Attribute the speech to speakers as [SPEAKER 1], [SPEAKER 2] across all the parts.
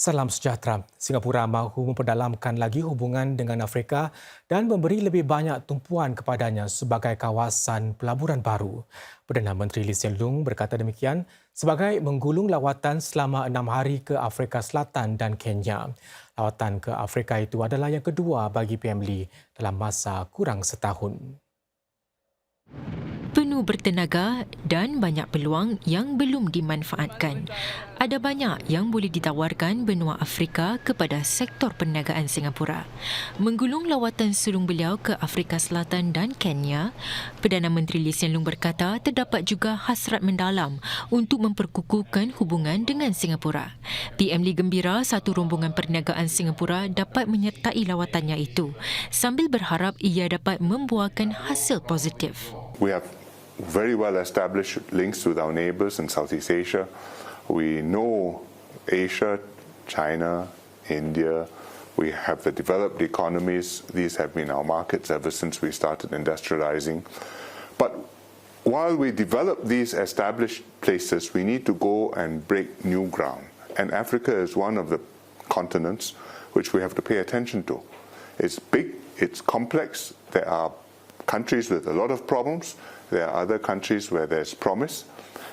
[SPEAKER 1] Salam sejahtera. Singapura mahu memperdalamkan lagi hubungan dengan Afrika dan memberi lebih banyak tumpuan kepadanya sebagai kawasan pelaburan baru. Perdana Menteri Lee Hsien Loong berkata demikian sebagai menggulung lawatan selama 6 hari ke Afrika Selatan dan Kenya. Lawatan ke Afrika itu adalah yang kedua bagi PM Lee dalam masa kurang setahun.
[SPEAKER 2] Penuh bertenaga dan banyak peluang yang belum dimanfaatkan. Ada banyak yang boleh ditawarkan benua Afrika kepada sektor perniagaan Singapura. Menggulung lawatan sulung beliau ke Afrika Selatan dan Kenya, Perdana Menteri Lee Hsien Loong berkata terdapat juga hasrat mendalam untuk memperkukuhkan hubungan dengan Singapura. PM Lee gembira satu rombongan perniagaan Singapura dapat menyertai lawatannya itu sambil berharap ia dapat membuahkan hasil positif.
[SPEAKER 3] We have very well established links with our neighbors in Southeast Asia. We know Asia, China, India. We have the developed economies. These have been our markets ever since we started industrializing. But while we develop these established places, we need to go and break new ground. And Africa is one of the continents which we have to pay attention to. It's big, it's complex. There are countries with a lot of problems. There are other countries where there's promise.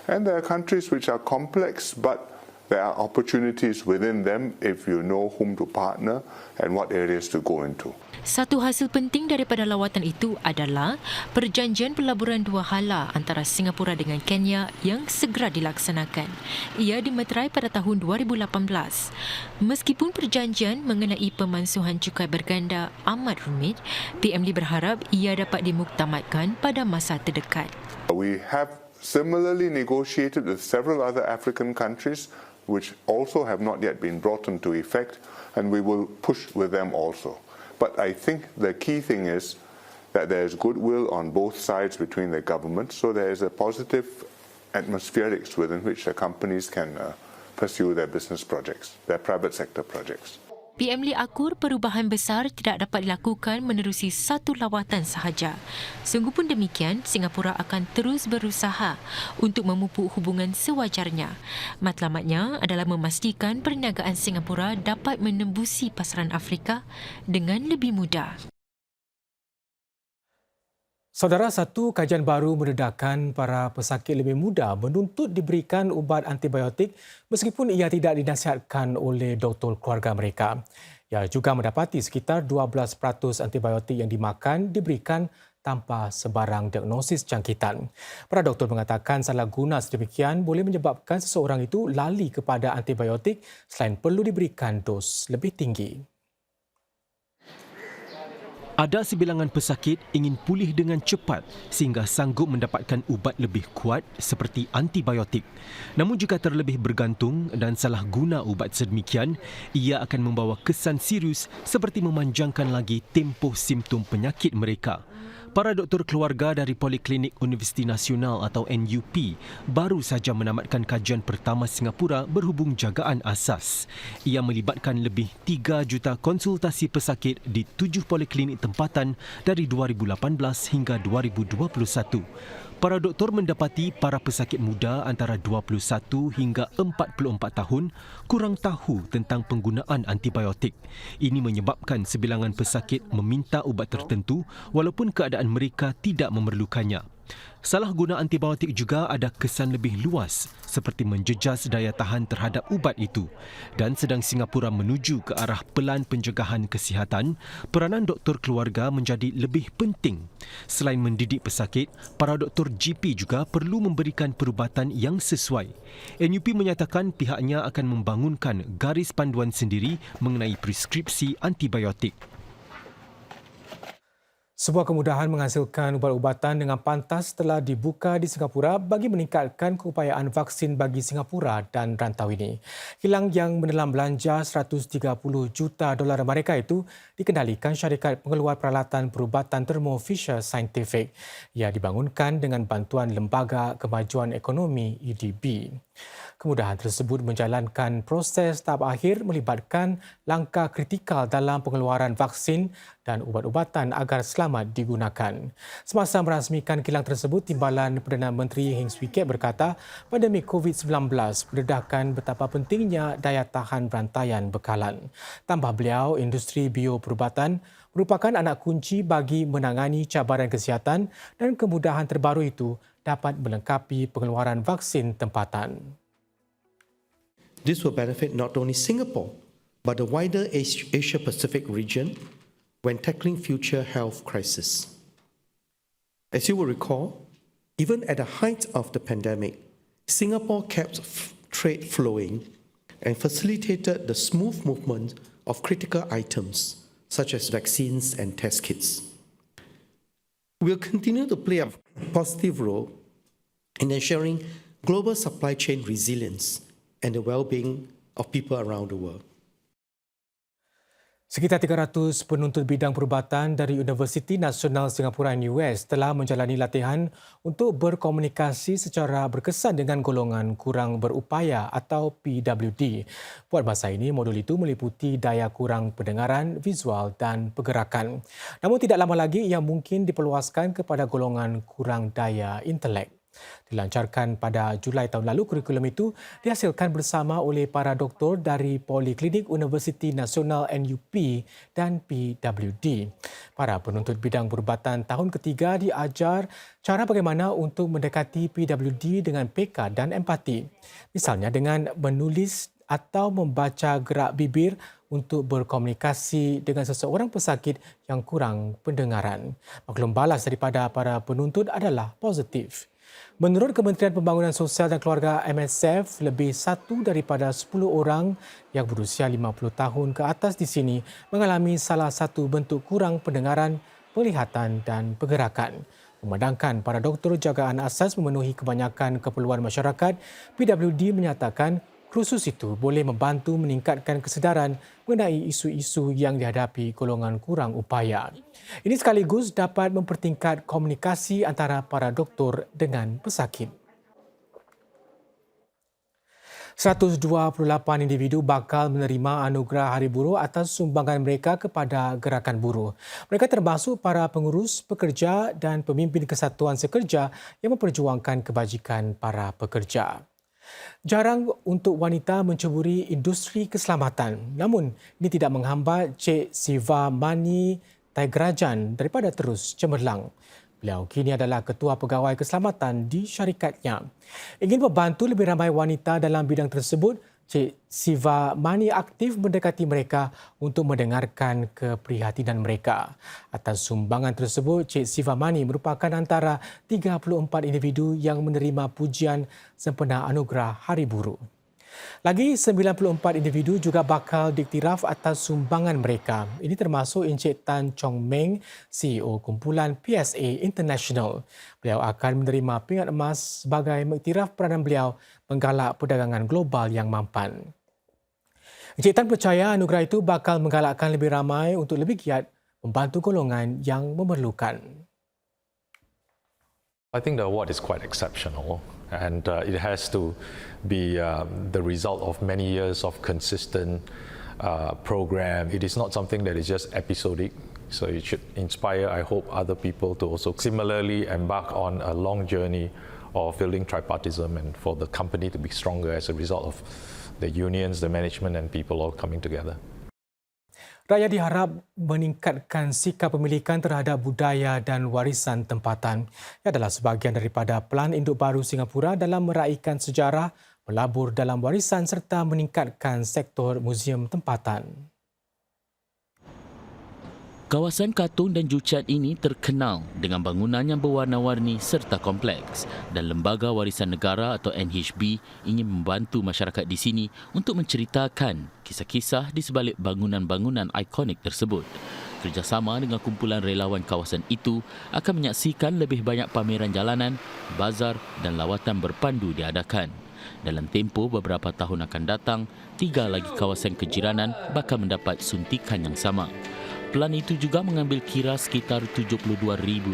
[SPEAKER 3] And there are countries which are complex, but there are opportunities within them if you know whom to partner and what areas to go into.
[SPEAKER 2] Satu hasil penting daripada lawatan itu adalah perjanjian pelaburan dua hala antara Singapura dengan Kenya yang segera dilaksanakan. Ia dimeterai pada tahun 2018. Meskipun perjanjian mengenai pemansuhan cukai berganda amat rumit, PM Lee berharap ia dapat dimuktamadkan pada masa terdekat.
[SPEAKER 3] We have similarly negotiated with several other African countries which also have not yet been brought into effect, and we will push with them also. But I think the key thing is that there is goodwill on both sides between the governments, so there is a positive atmospherics within which the companies can pursue their business projects, their private sector projects.
[SPEAKER 2] PM Lee akur perubahan besar tidak dapat dilakukan menerusi satu lawatan sahaja. Sungguh pun demikian, Singapura akan terus berusaha untuk memupuk hubungan sewajarnya. Matlamatnya adalah memastikan perniagaan Singapura dapat menembusi pasaran Afrika dengan lebih mudah.
[SPEAKER 1] Saudara, satu kajian baru mendedahkan para pesakit lebih muda menuntut diberikan ubat antibiotik meskipun ia tidak dinasihatkan oleh doktor keluarga mereka. Ia juga mendapati sekitar 12% antibiotik yang dimakan diberikan tanpa sebarang diagnosis jangkitan. Para doktor mengatakan salah guna sedemikian boleh menyebabkan seseorang itu lali kepada antibiotik selain perlu diberikan dos lebih tinggi.
[SPEAKER 4] Ada sebilangan pesakit ingin pulih dengan cepat sehingga sanggup mendapatkan ubat lebih kuat seperti antibiotik. Namun jika terlebih bergantung dan salah guna ubat sedemikian, ia akan membawa kesan serius seperti memanjangkan lagi tempoh simptom penyakit mereka. Para doktor keluarga dari Poliklinik Universiti Nasional atau NUP baru saja menamatkan kajian pertama Singapura berhubung jagaan asas. Ia melibatkan lebih 3 juta konsultasi pesakit di 7 poliklinik tempatan dari 2018 hingga 2021. Para doktor mendapati para pesakit muda antara 21 hingga 44 tahun kurang tahu tentang penggunaan antibiotik. Ini menyebabkan sebilangan pesakit meminta ubat tertentu walaupun keadaan mereka tidak memerlukannya. Salah guna antibiotik juga ada kesan lebih luas seperti menjejas daya tahan terhadap ubat itu. Dan sedang Singapura menuju ke arah pelan pencegahan kesihatan, peranan doktor keluarga menjadi lebih penting. Selain mendidik pesakit, para doktor GP juga perlu memberikan perubatan yang sesuai. NUP menyatakan pihaknya akan membangunkan garis panduan sendiri mengenai preskripsi antibiotik.
[SPEAKER 1] Sebuah kemudahan menghasilkan ubat-ubatan dengan pantas telah dibuka di Singapura bagi meningkatkan keupayaan vaksin bagi Singapura dan rantau ini. Kilang yang menelan belanja 130 juta dolar Amerika itu dikendalikan syarikat pengeluar peralatan perubatan Thermo Fisher Scientific. Ia dibangunkan dengan bantuan Lembaga Kemajuan Ekonomi EDB. Kemudahan tersebut menjalankan proses tahap akhir melibatkan langkah kritikal dalam pengeluaran vaksin dan ubat-ubatan agar selamat tamat digunakan. Semasa merasmikan kilang tersebut, Timbalan Perdana Menteri Heng Swee Keat berkata pandemik COVID-19 mendedahkan betapa pentingnya daya tahan berantaian bekalan. Tambah beliau, industri bioperubatan merupakan anak kunci bagi menangani cabaran kesihatan dan kemudahan terbaru itu dapat melengkapi pengeluaran vaksin tempatan.
[SPEAKER 5] This will benefit not only Singapore, but the wider Asia-Pacific region when tackling future health crises. As you will recall, even at the height of the pandemic, Singapore kept trade flowing and facilitated the smooth movement of critical items such as vaccines and test kits. We'll continue to play a positive role in ensuring global supply chain resilience and the well-being of people around the world.
[SPEAKER 1] Sekitar 300 penuntut bidang perubatan dari Universiti Nasional Singapura NUS telah menjalani latihan untuk berkomunikasi secara berkesan dengan golongan kurang berupaya atau PWD. Buat masa ini, modul itu meliputi daya kurang pendengaran, visual dan pergerakan. Namun tidak lama lagi ia mungkin diperluaskan kepada golongan kurang daya intelek. Dilancarkan pada Julai tahun lalu, kurikulum itu dihasilkan bersama oleh para doktor dari Poliklinik Universiti Nasional NUP dan PWD. Para penuntut bidang perubatan tahun ketiga diajar cara bagaimana untuk mendekati PWD dengan peka dan empati. Misalnya dengan menulis atau membaca gerak bibir untuk berkomunikasi dengan seseorang pesakit yang kurang pendengaran. Maklum balas daripada para penuntut adalah positif. Menurut Kementerian Pembangunan Sosial dan Keluarga MSF, lebih 1 daripada 10 orang yang berusia 50 tahun ke atas di sini mengalami salah satu bentuk kurang pendengaran, penglihatan dan pergerakan. Memandangkan para doktor jagaan asas memenuhi kebanyakan keperluan masyarakat, PWD menyatakan kursus itu boleh membantu meningkatkan kesedaran mengenai isu-isu yang dihadapi golongan kurang upaya. Ini sekaligus dapat mempertingkat komunikasi antara para doktor dengan pesakit. 128 individu bakal menerima anugerah Hari Buruh atas sumbangan mereka kepada gerakan buruh. Mereka termasuk para pengurus, pekerja dan pemimpin kesatuan sekerja yang memperjuangkan kebajikan para pekerja. Jarang untuk wanita menceburi industri keselamatan. Namun, ini tidak menghambat Cik Siva Mani Taigrajan daripada terus cemerlang. Beliau kini adalah Ketua Pegawai Keselamatan di syarikatnya. Ingin membantu lebih ramai wanita dalam bidang tersebut, Cik Siva Mani aktif mendekati mereka untuk mendengarkan keprihatinan mereka. Atas sumbangan tersebut, Cik Siva Mani merupakan antara 34 individu yang menerima pujian sempena anugerah Hari Buruh. Lagi 94 individu juga bakal diiktiraf atas sumbangan mereka. Ini termasuk Encik Tan Chong Meng, CEO kumpulan PSA International. Beliau akan menerima pingat emas sebagai mengiktiraf peranan beliau menggalak perdagangan global yang mampan. Encik Tan percaya anugerah itu bakal menggalakkan lebih ramai untuk lebih giat membantu golongan yang memerlukan.
[SPEAKER 6] I think the award is quite exceptional, and it has to be the result of many years of consistent program. It is not something that is just episodic, so it should inspire, I hope, other people to also similarly embark on a long journey of building tripartism and for the company to be stronger as a result of the unions, the management and people all coming together.
[SPEAKER 1] Rakyat diharap meningkatkan sikap pemilikan terhadap budaya dan warisan tempatan. Ia adalah sebahagian daripada Pelan Induk Baru Singapura dalam meraihkan sejarah, melabur dalam warisan serta meningkatkan sektor muzium tempatan.
[SPEAKER 7] Kawasan Katong dan Juchat ini terkenal dengan bangunan yang berwarna-warni serta kompleks dan Lembaga Warisan Negara atau NHB ingin membantu masyarakat di sini untuk menceritakan kisah-kisah di sebalik bangunan-bangunan ikonik tersebut. Kerjasama dengan kumpulan relawan kawasan itu akan menyaksikan lebih banyak pameran jalanan, bazar dan lawatan berpandu diadakan. Dalam tempoh beberapa tahun akan datang, 3 lagi kawasan kejiranan bakal mendapat suntikan yang sama. Pelan itu juga mengambil kira sekitar 72,000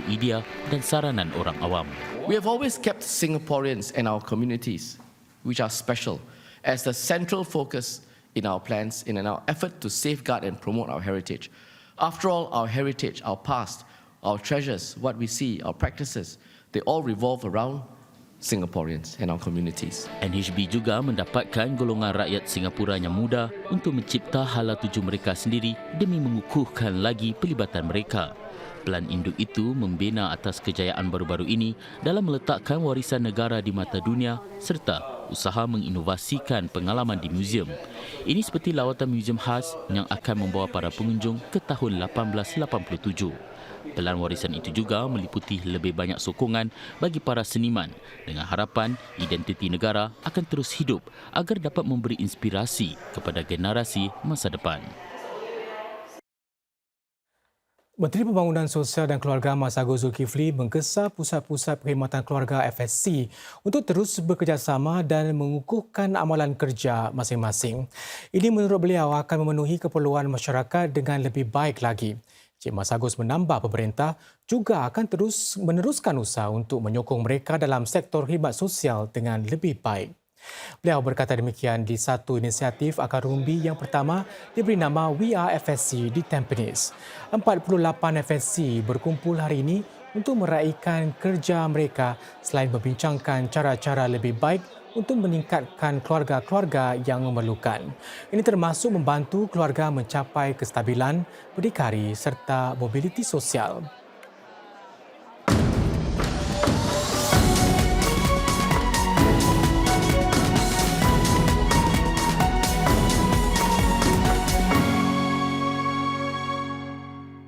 [SPEAKER 7] idea dan saranan orang awam.
[SPEAKER 8] We have always kept Singaporeans and our communities, which are special, as the central focus in our plans in our effort to safeguard and promote our heritage. After all, our heritage, our past, our treasures, what we see, our practices, they all revolve around Singaporeans and our communities.
[SPEAKER 7] NHB juga mendapatkan golongan rakyat Singapura yang muda untuk mencipta hala tuju mereka sendiri demi mengukuhkan lagi pelibatan mereka. Pelan induk itu membina atas kejayaan baru-baru ini dalam meletakkan warisan negara di mata dunia serta usaha menginovasikan pengalaman di muzium. Ini seperti lawatan muzium khas yang akan membawa para pengunjung ke tahun 1887. Pelan warisan itu juga meliputi lebih banyak sokongan bagi para seniman dengan harapan identiti negara akan terus hidup agar dapat memberi inspirasi kepada generasi masa depan.
[SPEAKER 1] Menteri Pembangunan Sosial dan Keluarga Masagos Zulkifli menggesa pusat-pusat perkhidmatan keluarga FSC untuk terus bekerjasama dan mengukuhkan amalan kerja masing-masing. Ini menurut beliau akan memenuhi keperluan masyarakat dengan lebih baik lagi. Cik Masagos menambah pemerintah juga akan terus meneruskan usaha untuk menyokong mereka dalam sektor khidmat sosial dengan lebih baik. Beliau berkata demikian di satu inisiatif akar rumbi yang pertama diberi nama We Are FSC di Tampines. 48 FSC berkumpul hari ini untuk meraihkan kerja mereka selain membincangkan cara-cara lebih baik untuk meningkatkan keluarga-keluarga yang memerlukan. Ini termasuk membantu keluarga mencapai kestabilan, berdikari serta mobiliti sosial.